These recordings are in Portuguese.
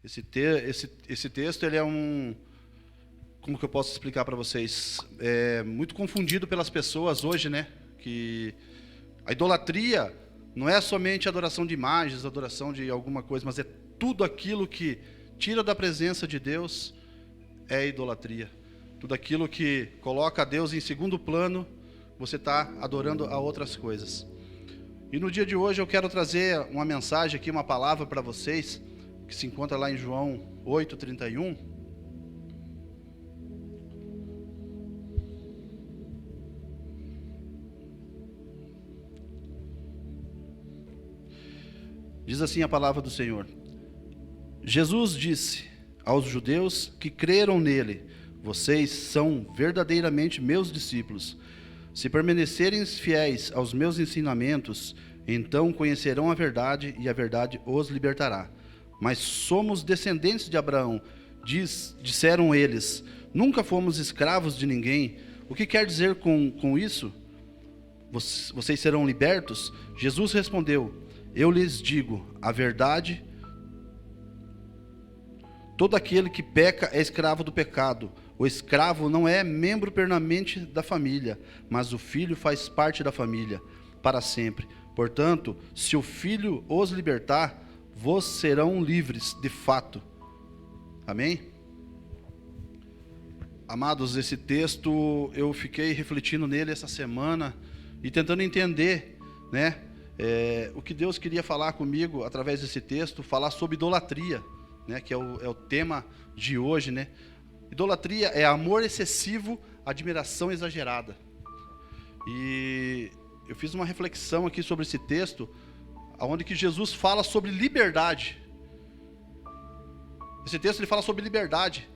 Esse texto, ele é como que eu posso explicar para vocês? É muito confundido pelas pessoas hoje, né? Que a idolatria não é somente adoração de imagens, adoração de alguma coisa, mas é tudo aquilo que tira da presença de Deus é idolatria. Tudo aquilo que coloca a Deus em segundo plano, você está adorando a outras coisas. E no dia de hoje eu quero trazer uma mensagem aqui, uma palavra para vocês, que se encontra lá em João 8:31. Diz assim a palavra do Senhor: Jesus disse aos judeus que creram nele: vocês são verdadeiramente meus discípulos. Se permanecerem fiéis aos meus ensinamentos, então conhecerão a verdade e a verdade os libertará. Mas somos descendentes de Abraão, disseram eles. Nunca fomos escravos de ninguém. O que quer dizer com isso? Vocês serão libertos? Jesus respondeu: eu lhes digo a verdade. Todo aquele que peca é escravo do pecado. O escravo não é membro permanente da família, mas o filho faz parte da família para sempre. Portanto, se o filho os libertar, vós serão livres de fato. Amém? Amados, esse texto eu fiquei refletindo nele essa semana e tentando entender, né, o que Deus queria falar comigo através desse texto, falar sobre idolatria, né, que é o tema de hoje, né? Idolatria é amor excessivo, admiração exagerada. E eu fiz uma reflexão aqui sobre esse texto, onde que Jesus fala sobre liberdade. Esse texto ele fala sobre liberdade.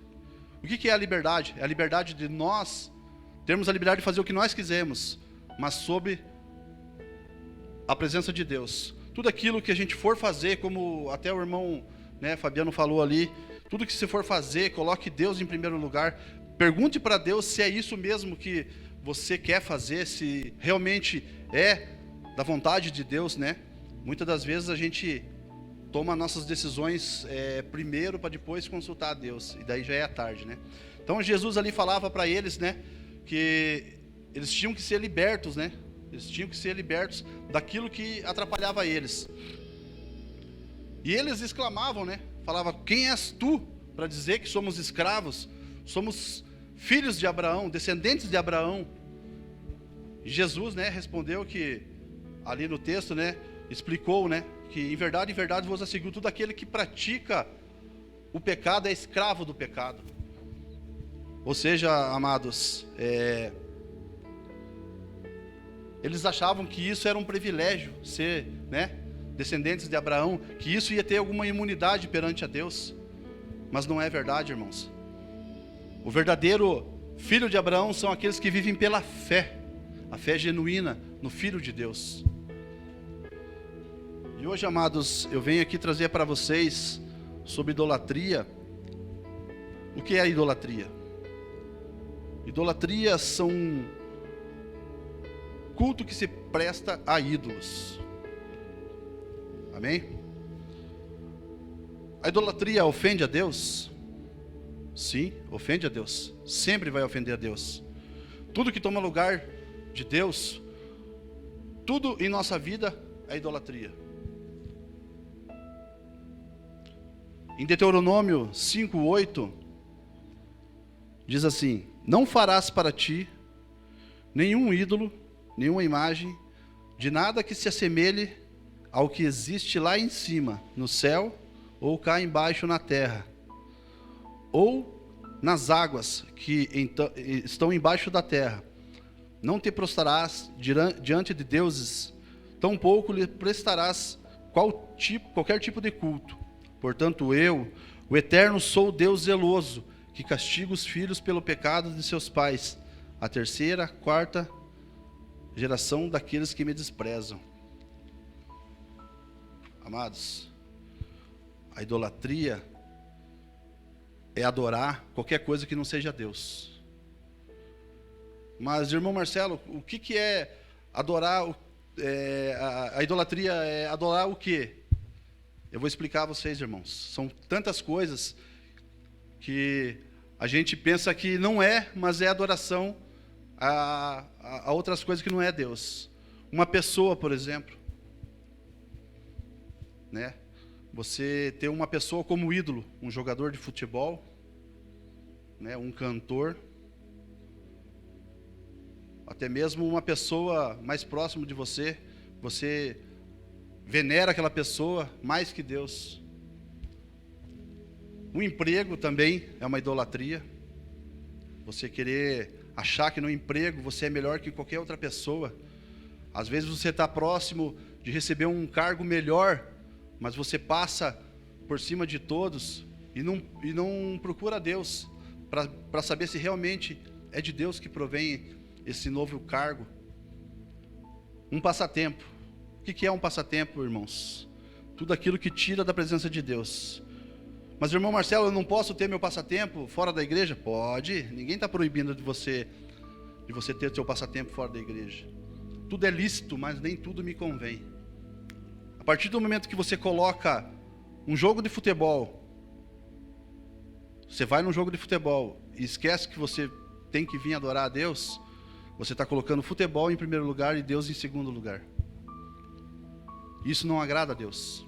O que é a liberdade? É a liberdade de nós termos a liberdade de fazer o que nós quisermos, mas sob a presença de Deus. Tudo aquilo que a gente for fazer, como até o irmão, né, Fabiano falou ali, tudo que você for fazer, coloque Deus em primeiro lugar. Pergunte para Deus se é isso mesmo que você quer fazer, se realmente é da vontade de Deus, né? Muitas das vezes a gente toma nossas decisões primeiro para depois consultar a Deus, e daí já é tarde, né? Então Jesus ali falava para eles, né, que eles tinham que ser libertos, né? Eles tinham que ser libertos daquilo que atrapalhava eles. E eles exclamavam, né? Falava: quem és tu para dizer que somos escravos? Somos filhos de Abraão, descendentes de Abraão. E Jesus, né, respondeu que, ali no texto, né, explicou, né, que em verdade vos asseguro, todo aquele que pratica o pecado é escravo do pecado. Ou seja, amados, eles achavam que isso era um privilégio, ser, né, descendentes de Abraão, que isso ia ter alguma imunidade perante a Deus. Mas não é verdade, irmãos. O verdadeiro filho de Abraão são aqueles que vivem pela fé, a fé genuína no Filho de Deus. E hoje, amados, eu venho aqui trazer para vocês sobre idolatria. O que é a idolatria? Idolatria são culto que se presta a ídolos. Amém? A idolatria ofende a Deus? Sim, ofende a Deus. Sempre vai ofender a Deus. Tudo que toma lugar de Deus, tudo em nossa vida é idolatria. Em Deuteronômio 5:8 diz assim: não farás para ti nenhum ídolo, nenhuma imagem de nada que se assemelhe ao que existe lá em cima, no céu, ou cá embaixo na terra, ou nas águas que estão embaixo da terra. Não te prostrarás diante de deuses, tampouco lhe prestarás qualquer tipo de culto. Portanto, eu, o Eterno, sou o Deus zeloso, que castiga os filhos pelo pecado de seus pais, a terceira, quarta geração daqueles que me desprezam. Amados, a idolatria é adorar qualquer coisa que não seja Deus. Mas, irmão Marcelo, o que é adorar? A idolatria é adorar o quê? Eu vou explicar a vocês, irmãos. São tantas coisas que a gente pensa que não é, mas é adoração a outras coisas que não é Deus. Uma pessoa, por exemplo, né? Você ter uma pessoa como ídolo, um jogador de futebol, né? Um cantor, até mesmo uma pessoa mais próxima de você, você venera aquela pessoa mais que Deus. Um emprego também é uma idolatria. Você querer achar que no emprego você é melhor que qualquer outra pessoa. Às vezes você está próximo de receber um cargo melhor, mas você passa por cima de todos e não procura Deus para saber se realmente é de Deus que provém esse novo cargo. Um passatempo. O que é um passatempo, irmãos? Tudo aquilo que tira da presença de Deus. Mas, irmão Marcelo, eu não posso ter meu passatempo fora da igreja? Pode. Ninguém está proibindo de você ter seu passatempo fora da igreja. Tudo é lícito, mas nem tudo me convém. A partir do momento que você coloca um jogo de futebol, você vai num jogo de futebol e esquece que você tem que vir adorar a Deus, você está colocando futebol em primeiro lugar e Deus em segundo lugar. Isso não agrada a Deus.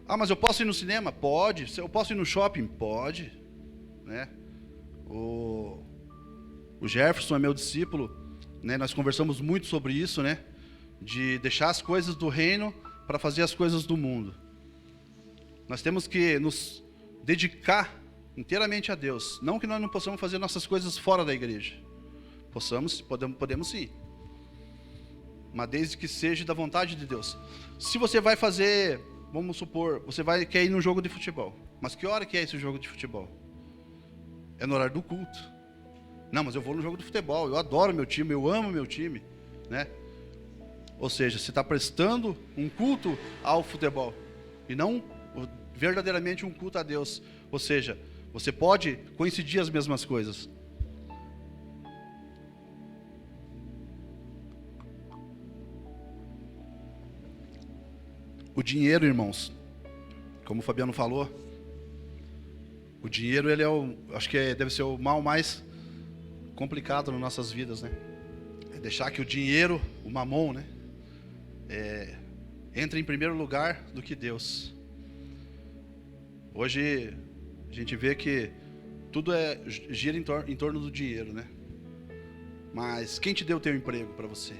Ah, mas eu posso ir no cinema? Pode. Eu posso ir no shopping? Pode. Né? O Jefferson é meu discípulo, né? Nós conversamos muito sobre isso, né? De deixar as coisas do reino para fazer as coisas do mundo. Nós temos que nos dedicar inteiramente a Deus. Não que nós não possamos fazer nossas coisas fora da igreja. Podemos sim. Mas desde que seja da vontade de Deus. Se você vai fazer, vamos supor, quer ir num jogo de futebol. Mas que hora que é esse jogo de futebol? É no horário do culto. Não, mas eu vou no jogo de futebol, eu adoro meu time, eu amo meu time, né? Ou seja, você está prestando um culto ao futebol e não verdadeiramente um culto a Deus. Ou seja, você pode coincidir as mesmas coisas. O dinheiro, irmãos, como o Fabiano falou, o dinheiro ele acho que deve ser o mal mais complicado nas nossas vidas, né? É deixar que o dinheiro, o mamon, né, entre em primeiro lugar do que Deus. Hoje a gente vê que tudo gira em torno do dinheiro, né? Mas quem te deu o teu emprego para você?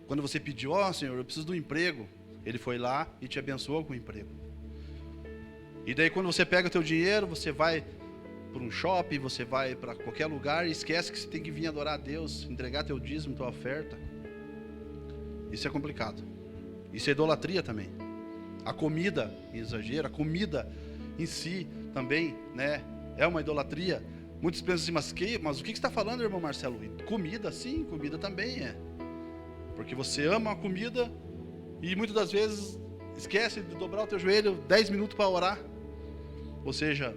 Quando você pediu, Senhor, eu preciso de um emprego, Ele foi lá e te abençoou com o emprego. E daí quando você pega o teu dinheiro, você vai para um shopping, você vai para qualquer lugar e esquece que você tem que vir adorar a Deus, entregar teu dízimo, tua oferta. Isso é complicado. Isso é idolatria também. A comida, em exagero, a comida em si também, né, é uma idolatria. Muitos pensam assim, mas o que você está falando, irmão Marcelo? Comida, sim, comida também é. Porque você ama a comida e muitas das vezes esquece de dobrar o teu joelho 10 minutos para orar. Ou seja,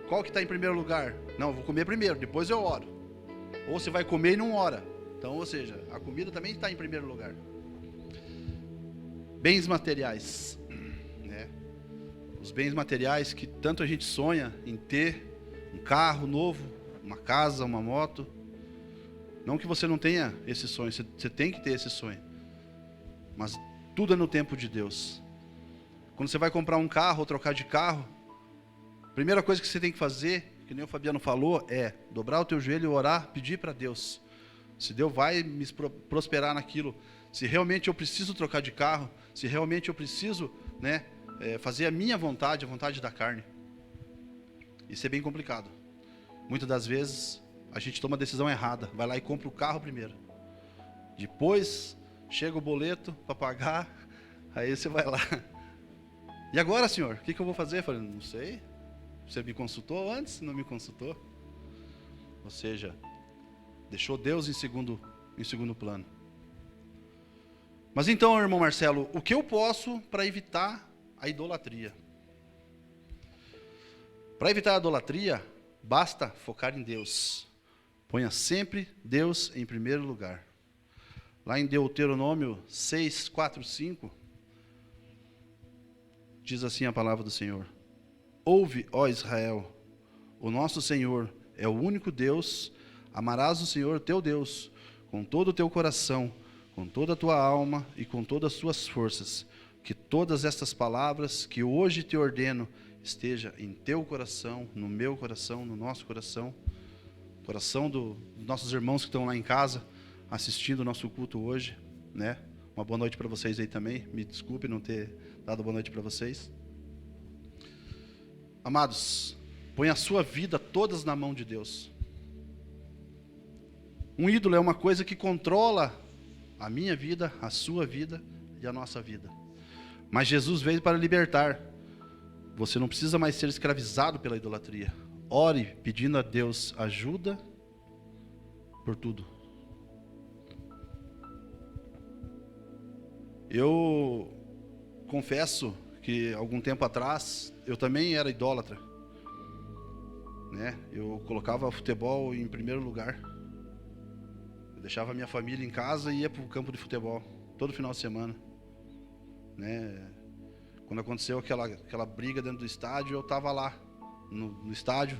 qual que está em primeiro lugar? Não, eu vou comer primeiro, depois eu oro. Ou você vai comer e não ora. Então, ou seja, a comida também está em primeiro lugar. Bens materiais, né? Os bens materiais que tanto a gente sonha em ter, um carro novo, uma casa, uma moto. Não que você não tenha esse sonho, você tem que ter esse sonho. Mas tudo é no tempo de Deus. Quando você vai comprar um carro ou trocar de carro, a primeira coisa que você tem que fazer, que nem o Fabiano falou, é dobrar o teu joelho, orar, pedir para Deus. Se Deus vai me prosperar naquilo, se realmente eu preciso trocar de carro, se realmente eu preciso, né, fazer a minha vontade, a vontade da carne. Isso é bem complicado. Muitas das vezes a gente toma a decisão errada, vai lá e compra o carro primeiro. Depois chega o boleto para pagar, aí você vai lá. E agora, senhor, o que eu vou fazer? Eu falei, não sei. Você me consultou antes? Não me consultou? Ou seja, deixou Deus em segundo plano. Mas então, irmão Marcelo, o que eu posso para evitar a idolatria? Para evitar a idolatria, basta focar em Deus. Ponha sempre Deus em primeiro lugar. Lá em Deuteronômio 6, 4, 5, diz assim a palavra do Senhor: ouve, ó Israel, o nosso Senhor é o único Deus. Amarás o Senhor teu Deus com todo o teu coração, com toda a tua alma e com todas as tuas forças. Que todas estas palavras que hoje te ordeno esteja em teu coração, no meu coração, no nosso coração, coração dos nossos irmãos que estão lá em casa assistindo o nosso culto hoje, né? Uma boa noite para vocês aí também. Me desculpe não ter dado boa noite para vocês. Amados, põe a sua vida todas na mão de Deus. Um ídolo é uma coisa que controla a minha vida, a sua vida e a nossa vida. Mas Jesus veio para libertar. Você não precisa mais ser escravizado pela idolatria. Ore pedindo a Deus ajuda por tudo. Eu confesso que algum tempo atrás eu também era idólatra, né? Eu colocava o futebol em primeiro lugar. Eu deixava a minha família em casa e ia para o campo de futebol todo final de semana, né? Quando aconteceu aquela briga dentro do estádio, eu estava lá no estádio.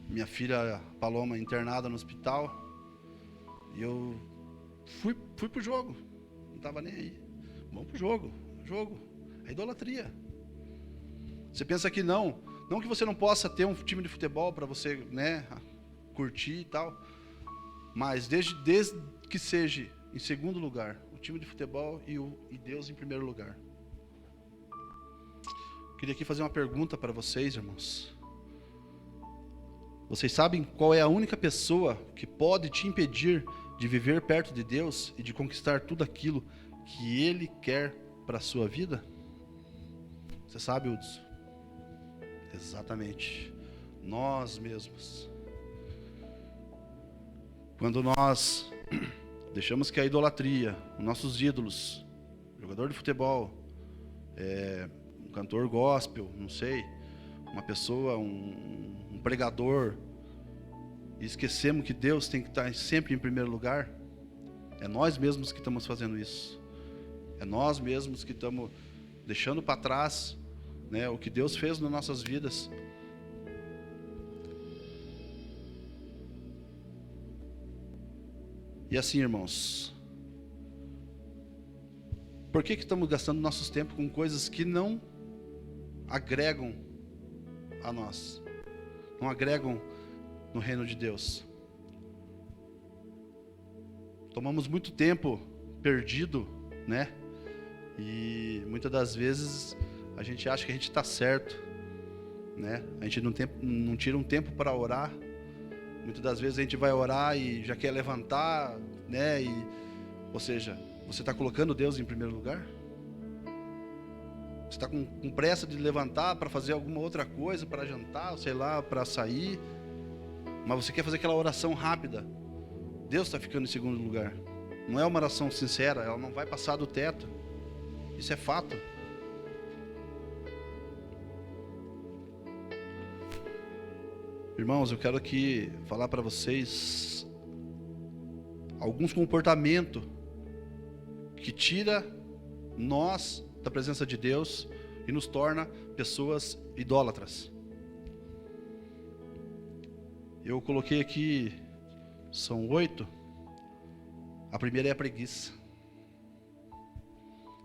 Minha filha Paloma internada no hospital e eu fui pro jogo. Não estava nem aí. Vamos pro jogo. É idolatria. Você pensa que não que você não possa ter um time de futebol para você, né, curtir e tal, mas desde que seja em segundo lugar o time de futebol e Deus em primeiro lugar. Queria aqui fazer uma pergunta para vocês, irmãos. Vocês sabem qual é a única pessoa que pode te impedir de viver perto de Deus e de conquistar tudo aquilo que Ele quer para a sua vida? Você sabe, Hudson? Exatamente. Nós mesmos. Quando nós deixamos que a idolatria, os nossos ídolos, jogador de futebol, um cantor gospel, não sei, uma pessoa, um pregador, e esquecemos que Deus tem que estar sempre em primeiro lugar, é nós mesmos que estamos fazendo isso. É nós mesmos que estamos deixando para trás, né, o que Deus fez nas nossas vidas. E assim, irmãos, por que estamos gastando nossos tempos com coisas que não agregam a nós, não agregam no reino de Deus? Tomamos muito tempo perdido, né? E muitas das vezes a gente acha que a gente está certo, né? A gente não tira um tempo para orar. Muitas das vezes a gente vai orar e já quer levantar, né? Ou seja, você está colocando Deus em primeiro lugar? Você está com pressa de levantar para fazer alguma outra coisa, para jantar, sei lá, para sair, mas você quer fazer aquela oração rápida. Deus está ficando em segundo lugar. Não é uma oração sincera, ela não vai passar do teto. Isso é fato. Irmãos, eu quero aqui falar para vocês alguns comportamentos que tira nós da presença de Deus e nos torna pessoas idólatras. Eu coloquei aqui, são 8. A primeira é a preguiça.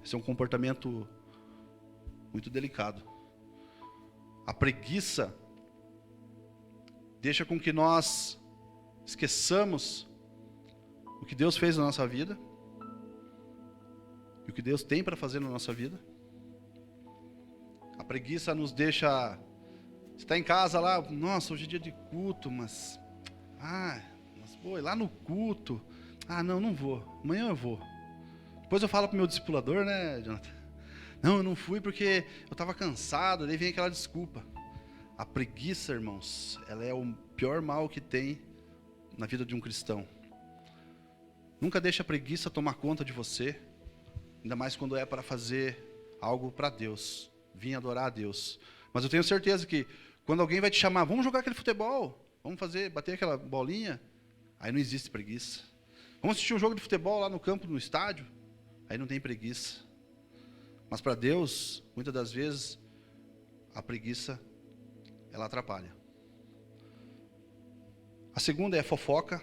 Esse é um comportamento muito delicado. A preguiça deixa com que nós esqueçamos o que Deus fez na nossa vida e o que Deus tem para fazer na nossa vida. A preguiça nos deixa... Você está em casa lá, nossa, hoje é dia de culto, mas vou lá no culto. Não vou, amanhã eu vou. Depois eu falo para o meu discipulador, né, Jonathan? Não, eu não fui porque eu estava cansado, daí vem aquela desculpa. A preguiça, irmãos, ela é o pior mal que tem na vida de um cristão. Nunca deixe a preguiça tomar conta de você, ainda mais quando é para fazer algo para Deus, vir adorar a Deus. Mas eu tenho certeza que quando alguém vai te chamar, vamos jogar aquele futebol, vamos bater aquela bolinha, aí não existe preguiça. Vamos assistir um jogo de futebol lá no campo, no estádio, aí não tem preguiça. Mas para Deus, muitas das vezes, a preguiça, ela atrapalha. A segunda é fofoca.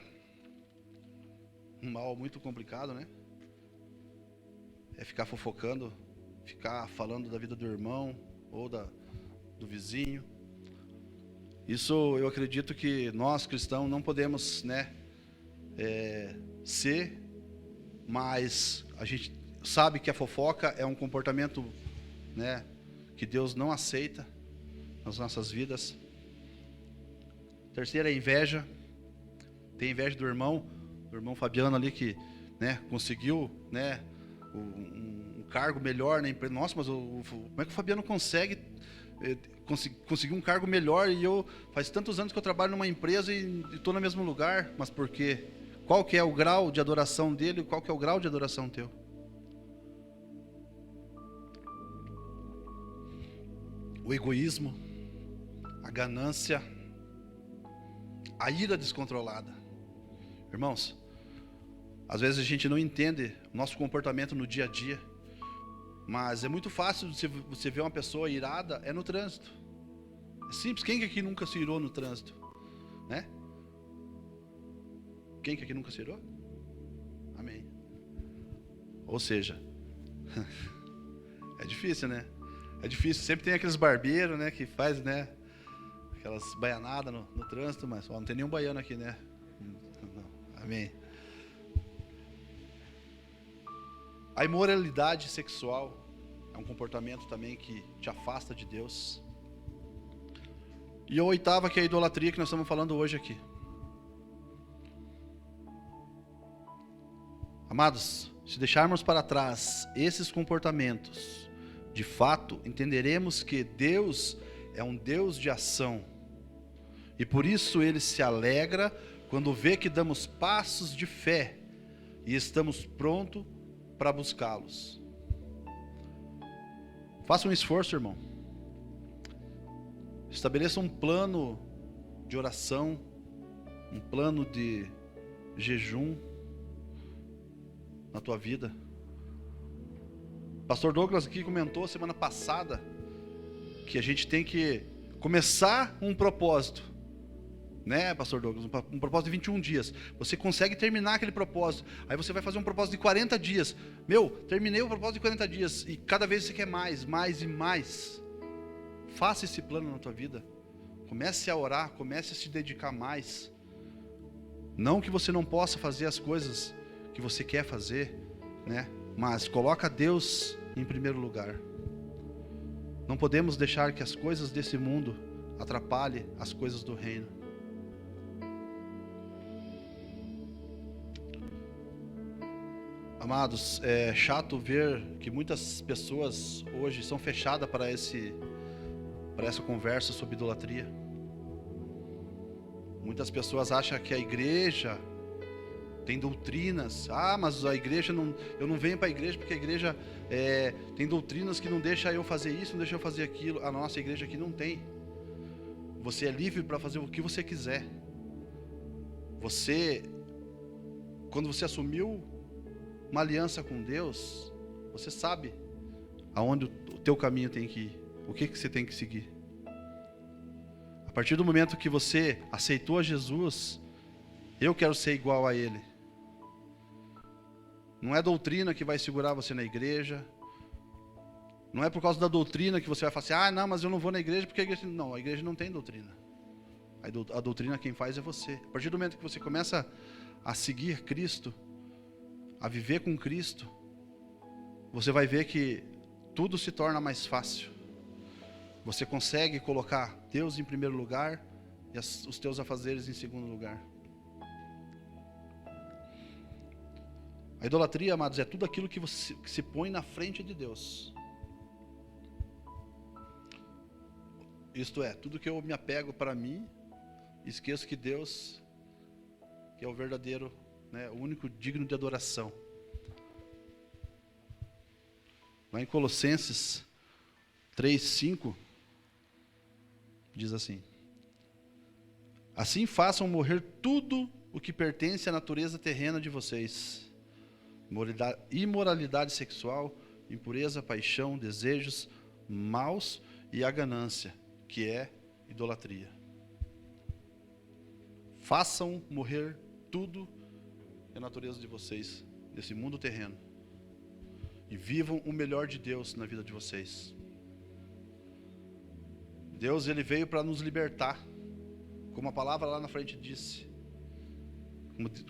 Um mal muito complicado, né? É ficar fofocando, ficar falando da vida do irmão ou do vizinho. Isso eu acredito que nós cristãos não podemos, né, ser, mas a gente sabe que a fofoca é um comportamento, né, que Deus não aceita nas nossas vidas. Terceira é inveja. Tem inveja do irmão Fabiano ali que, né, conseguiu, né, um cargo melhor na empresa. Nossa, mas como é que o Fabiano consegue conseguir um cargo melhor e eu faz tantos anos que eu trabalho numa empresa e estou no mesmo lugar? Mas por quê? Qual que é o grau de adoração dele? Qual que é o grau de adoração teu? O egoísmo, a ganância, a ira descontrolada. Irmãos, às vezes a gente não entende o nosso comportamento no dia a dia, mas é muito fácil você ver uma pessoa irada, é no trânsito. É simples. Quem que aqui nunca se irou no trânsito? Né? Quem que aqui nunca se irou? Amém. Ou seja, é difícil, né? É difícil. Sempre tem aqueles barbeiros, né, que faz, né, aquelas baianadas no trânsito, mas não tem nenhum baiano aqui, né? Não. Amém. A imoralidade sexual é um comportamento também que te afasta de Deus. E a oitava, que é a idolatria, que nós estamos falando hoje aqui. Amados, se deixarmos para trás esses comportamentos, de fato entenderemos que Deus é um Deus de ação. E por isso Ele se alegra quando vê que damos passos de fé e estamos prontos para buscá-los. Faça um esforço, irmão. Estabeleça um plano de oração, um plano de jejum na tua vida. Pastor Douglas aqui comentou semana passada que a gente tem que começar um propósito. Né, Pastor Douglas? Um propósito de 21 dias. Você consegue terminar aquele propósito. Aí você vai fazer um propósito de 40 dias. Terminei o propósito de 40 dias. E cada vez você quer mais, mais e mais. Faça esse plano na tua vida. Comece a orar, comece a se dedicar mais. Não que você não possa fazer as coisas que você quer fazer, né? Mas coloca Deus em primeiro lugar. Não podemos deixar que as coisas desse mundo atrapalhem as coisas do reino. Amados, é chato ver que muitas pessoas hoje são fechadas para essa conversa sobre idolatria. Muitas pessoas acham que a igreja tem doutrinas. Mas a igreja não, eu não venho para a igreja porque a igreja tem doutrinas que não deixa eu fazer isso, não deixa eu fazer aquilo. A nossa igreja aqui não tem. Você é livre para fazer o que você quiser. Quando você assumiu uma aliança com Deus, você sabe aonde o teu caminho tem que ir, o que você tem que seguir. A partir do momento que você aceitou a Jesus, eu quero ser igual a Ele. Não é doutrina que vai segurar você na igreja. Não é por causa da doutrina que você vai falar assim, não, mas eu não vou na igreja porque a igreja... Não, a igreja não tem doutrina. A doutrina quem faz é você. A partir do momento que você começa a seguir Cristo, a viver com Cristo, você vai ver que tudo se torna mais fácil. Você consegue colocar Deus em primeiro lugar e os teus afazeres em segundo lugar. A idolatria, amados, é tudo aquilo que se põe na frente de Deus. Isto é, tudo que eu me apego para mim, esqueço que Deus, que é o verdadeiro, né, o único digno de adoração. Lá em Colossenses 3:5 diz assim: assim façam morrer tudo o que pertence à natureza terrena de vocês: imoralidade sexual, impureza, paixão, desejos maus e a ganância, que é idolatria. Façam morrer tudo é a natureza de vocês, desse mundo terreno. E vivam o melhor de Deus na vida de vocês. Deus, ele veio para nos libertar. Como a palavra lá na frente disse.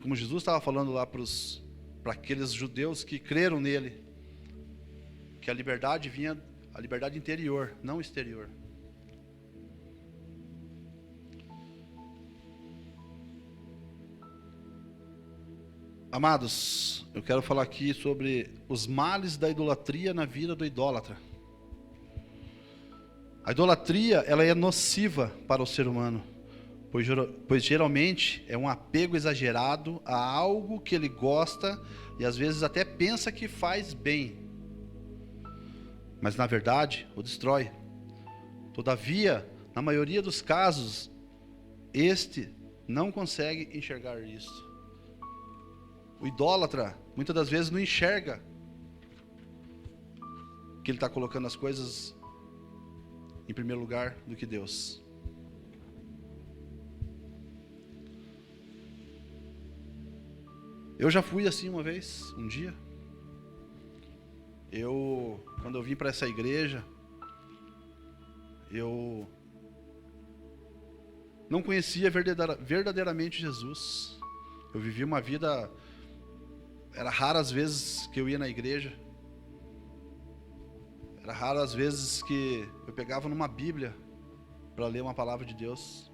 Como Jesus estava falando lá para aqueles judeus que creram nele. Que a liberdade vinha, a liberdade interior, não exterior. Amados, eu quero falar aqui sobre os males da idolatria na vida do idólatra. A idolatria, ela é nociva para o ser humano, pois geralmente é um apego exagerado a algo que ele gosta e às vezes até pensa que faz bem, mas na verdade o destrói. Todavia, na maioria dos casos, este não consegue enxergar isso. O idólatra, muitas das vezes, não enxerga que ele está colocando as coisas em primeiro lugar do que Deus. Eu já fui assim uma vez, um dia. Quando eu vim para essa igreja, eu não conhecia verdadeiramente Jesus. Eu vivi uma vida... Era raras vezes que eu ia na igreja. Era raras vezes que eu pegava numa Bíblia para ler uma palavra de Deus.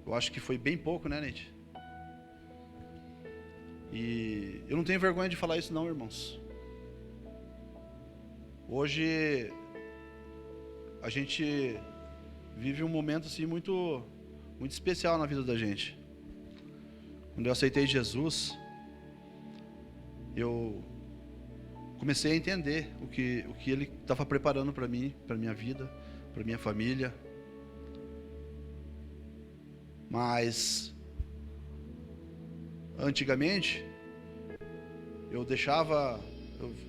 Eu acho que foi bem pouco, né, Neide? E eu não tenho vergonha de falar isso não, irmãos. Hoje a gente vive um momento assim muito especial na vida da gente. Quando eu aceitei Jesus, eu comecei a entender o que Ele estava preparando para mim, para minha vida, para minha família. Mas antigamente eu deixava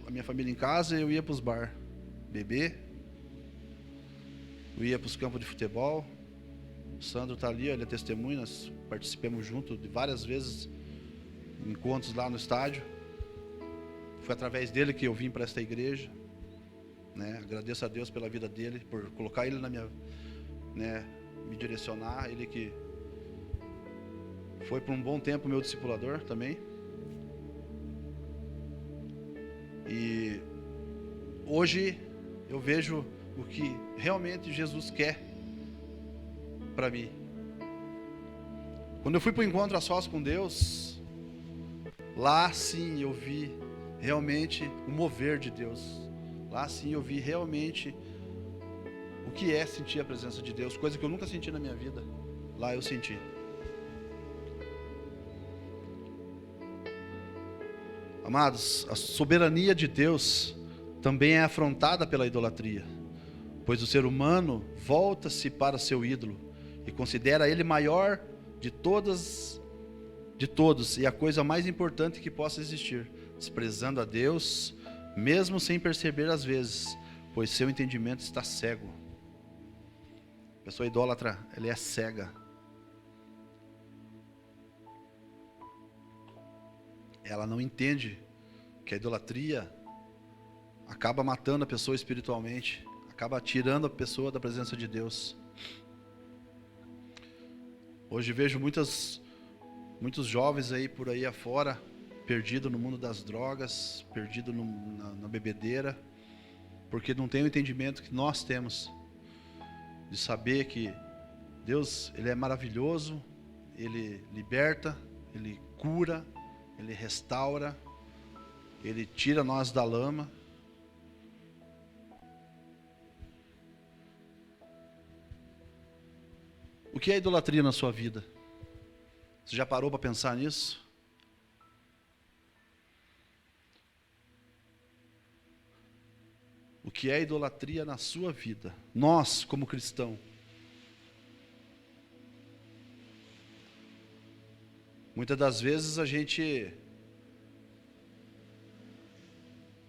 a minha família em casa e eu ia para os bar beber, eu ia para os campos de futebol. O Sandro está ali, ele é testemunha, nós participamos junto de várias vezes encontros lá no estádio. Foi através dele que eu vim para esta igreja, né? Agradeço a Deus pela vida dele, por colocar ele na minha, né, me direcionar. Ele que foi por um bom tempo meu discipulador também. E hoje eu vejo o que realmente Jesus quer para mim. Quando eu fui para o encontro a sós com Deus, lá sim eu vi realmente o mover de Deus. Lá sim eu vi realmente o que é sentir a presença de Deus, coisa que eu nunca senti na minha vida. Lá eu senti. Amados, a soberania de Deus também é afrontada pela idolatria, pois o ser humano volta-se para seu ídolo e considera ele maior de todos e a coisa mais importante que possa existir, desprezando a Deus, mesmo sem perceber às vezes, pois seu entendimento está cego. A pessoa idólatra, ela é cega. Ela não entende que a idolatria acaba matando a pessoa espiritualmente, acaba tirando a pessoa da presença de Deus. Hoje vejo muitos jovens aí por aí afora, perdido no mundo das drogas, perdido na bebedeira, porque não tem o entendimento que nós temos, de saber que Deus, Ele é maravilhoso, Ele liberta, Ele cura, Ele restaura, Ele tira nós da lama. O que é idolatria na sua vida? Você já parou para pensar nisso? O que é idolatria na sua vida? Nós, como cristãos. Muitas das vezes a gente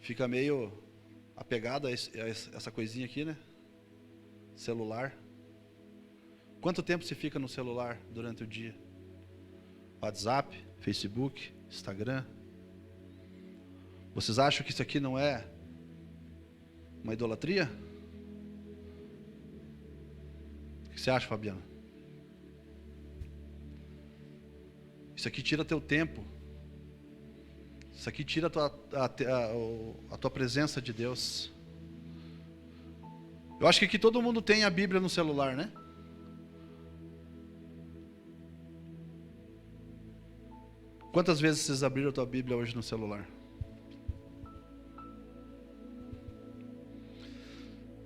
fica meio apegado a essa coisinha aqui, né? Celular. Quanto tempo você fica no celular durante o dia? WhatsApp, Facebook, Instagram. Vocês acham que isso aqui não é uma idolatria? O que você acha, Fabiana? Isso aqui tira teu tempo. Isso aqui tira a tua presença de Deus. Eu acho que aqui todo mundo tem a Bíblia no celular, né? Quantas vezes vocês abriram a tua Bíblia hoje no celular?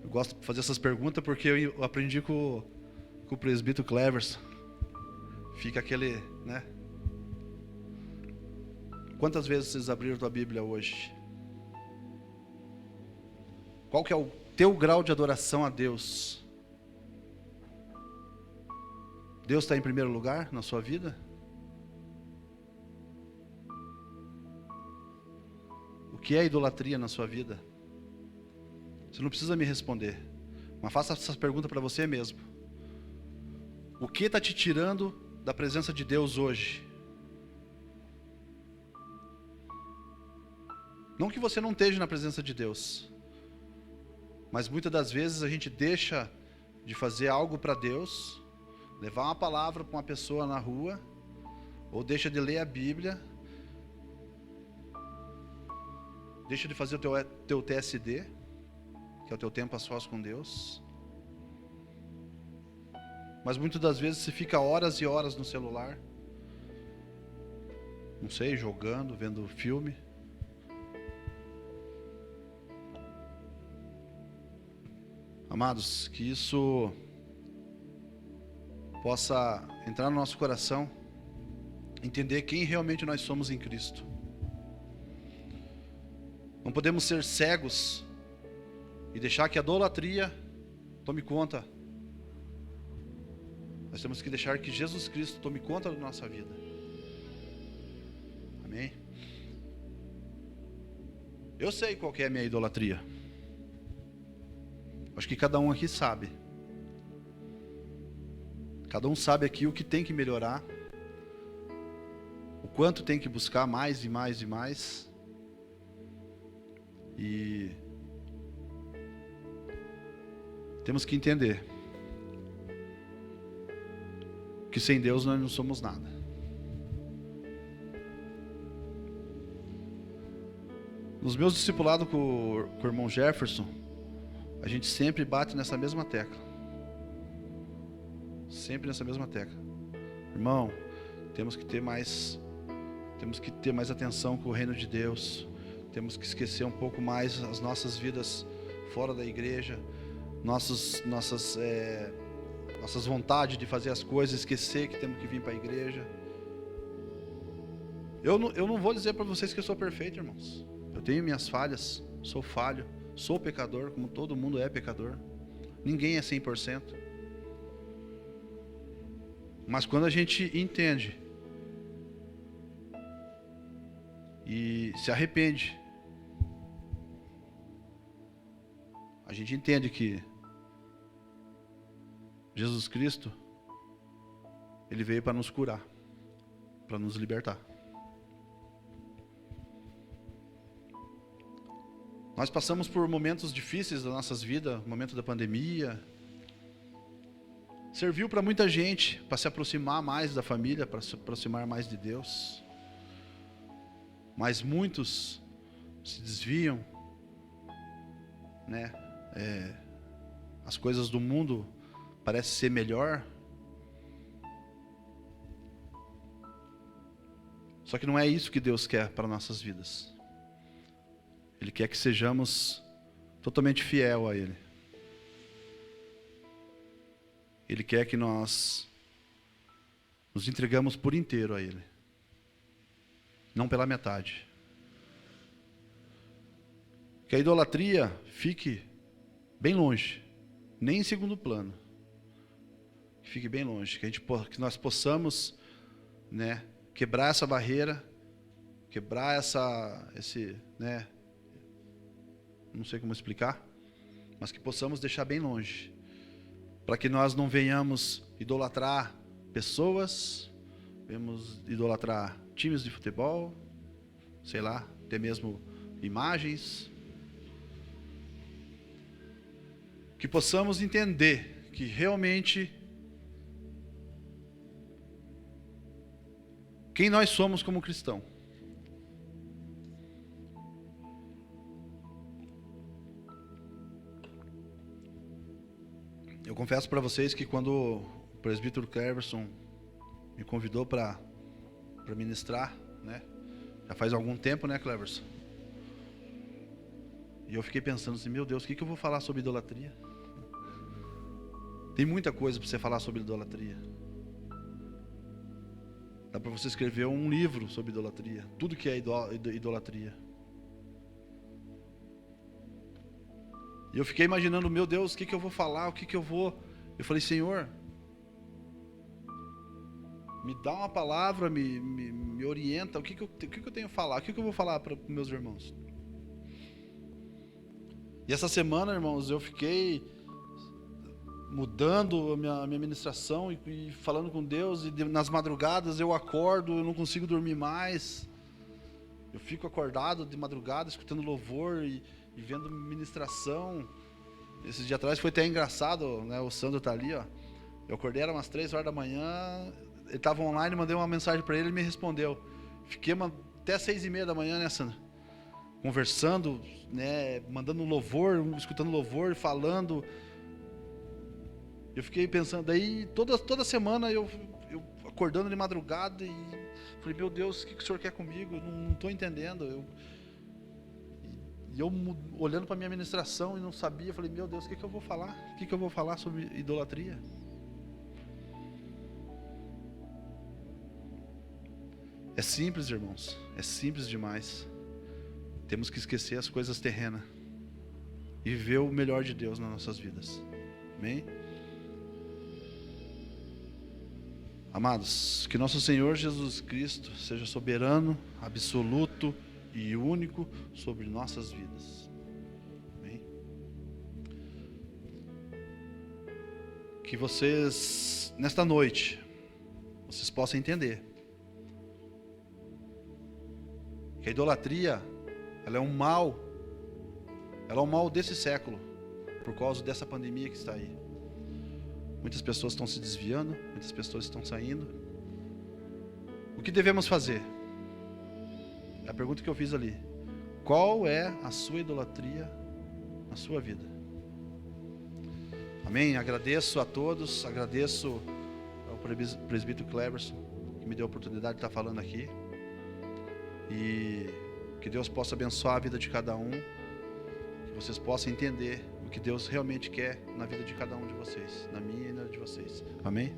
Eu gosto de fazer essas perguntas porque eu aprendi com o presbítero Cleverson. Fica aquele, né? Quantas vezes vocês abriram a tua Bíblia hoje? Qual que é o teu grau de adoração a Deus? Deus está em primeiro lugar na sua vida? O que é idolatria na sua vida? Você não precisa me responder, mas faça essa pergunta para você mesmo. O que está te tirando da presença de Deus hoje? Não que você não esteja na presença de Deus, mas muitas das vezes a gente deixa de fazer algo para Deus, levar uma palavra para uma pessoa na rua, ou deixa de ler a Bíblia, deixa de fazer o teu TSD, que é o teu tempo a sós com Deus. Mas muitas das vezes você fica horas e horas no celular, não sei, jogando, vendo filme. Amados, que isso possa entrar no nosso coração, entender quem realmente nós somos em Cristo. Não podemos ser cegos e deixar que a idolatria tome conta. Nós temos que deixar que Jesus Cristo tome conta da nossa vida. Amém? Eu sei qual que é a minha idolatria. Acho que cada um aqui sabe. Cada um sabe aqui o que tem que melhorar, o quanto tem que buscar mais e mais e mais. E temos que entender que sem Deus nós não somos nada. Nos meus discipulados com o irmão Jefferson, a gente sempre bate nessa mesma tecla. Sempre nessa mesma tecla. Irmão, temos que ter mais atenção com o reino de Deus. Temos que esquecer um pouco mais as nossas vidas fora da igreja, nossas vontades de fazer as coisas, esquecer que temos que vir para a igreja. Eu não vou dizer para vocês que eu sou perfeito, irmãos. Eu tenho minhas falhas, sou falho. Sou pecador, como todo mundo é pecador. Ninguém é 100%. Mas quando a gente entende e se arrepende, a gente entende que Jesus Cristo, Ele veio para nos curar, para nos libertar. Nós passamos por momentos difíceis das nossas vidas, o momento da pandemia. Serviu para muita gente, para se aproximar mais da família, para se aproximar mais de Deus. Mas muitos se desviam, né? As coisas do mundo parecem ser melhor. Só que não é isso que Deus quer para nossas vidas. Ele quer que sejamos totalmente fiel a Ele. Ele quer que nós nos entregamos por inteiro a Ele. Não pela metade. Que a idolatria fique bem longe. Nem em segundo plano. Que fique bem longe. Que nós possamos, né, quebrar essa barreira. Quebrar não sei como explicar, mas que possamos deixar bem longe, para que nós não venhamos idolatrar pessoas, venhamos idolatrar times de futebol, sei lá, até mesmo imagens, que possamos entender que realmente quem nós somos como cristão. Eu confesso para vocês que quando o presbítero Cleverson me convidou para ministrar, né? Já faz algum tempo, né, Cleverson? E eu fiquei pensando assim, meu Deus, o que eu vou falar sobre idolatria? Tem muita coisa para você falar sobre idolatria. Dá para você escrever um livro sobre idolatria. Tudo que é idolatria. E eu fiquei imaginando, meu Deus, o que eu vou falar? Eu falei, Senhor, me dá uma palavra, me orienta. O que eu tenho a falar? O que eu vou falar para meus irmãos? E essa semana, irmãos, eu fiquei mudando a minha ministração e falando com Deus, e nas madrugadas eu acordo, eu não consigo dormir mais. Eu fico acordado de madrugada, escutando louvor e vendo ministração. Esses dias atrás foi até engraçado, né? O Sandro tá ali, ó. Eu acordei, era umas 3 horas da manhã, ele estava online, mandei uma mensagem para ele me respondeu. Fiquei até 6:30 da manhã, né, Sandro? Conversando, né? Mandando louvor, escutando louvor, falando. Eu fiquei pensando, daí toda semana eu acordando de madrugada e falei, meu Deus, o que o Senhor quer comigo? Eu não estou entendendo. E eu olhando para a minha ministração e não sabia, falei, meu Deus, o que eu vou falar? O que eu vou falar sobre idolatria? É simples, irmãos, é simples demais. Temos que esquecer as coisas terrenas e ver o melhor de Deus nas nossas vidas. Amém? Amados, que nosso Senhor Jesus Cristo seja soberano, absoluto e único sobre nossas vidas. Amém? Que vocês, nesta noite, vocês possam entender que a idolatria, ela é um mal desse século, por causa dessa pandemia que está aí. Muitas pessoas estão se desviando, muitas pessoas estão saindo. O que devemos fazer? É a pergunta que eu fiz ali. Qual é a sua idolatria na sua vida? Amém? Agradeço a todos, agradeço ao presbítero Cleverson, que me deu a oportunidade de estar falando aqui. E que Deus possa abençoar a vida de cada um, que vocês possam entender o que Deus realmente quer na vida de cada um de vocês, na minha e na de vocês. Amém?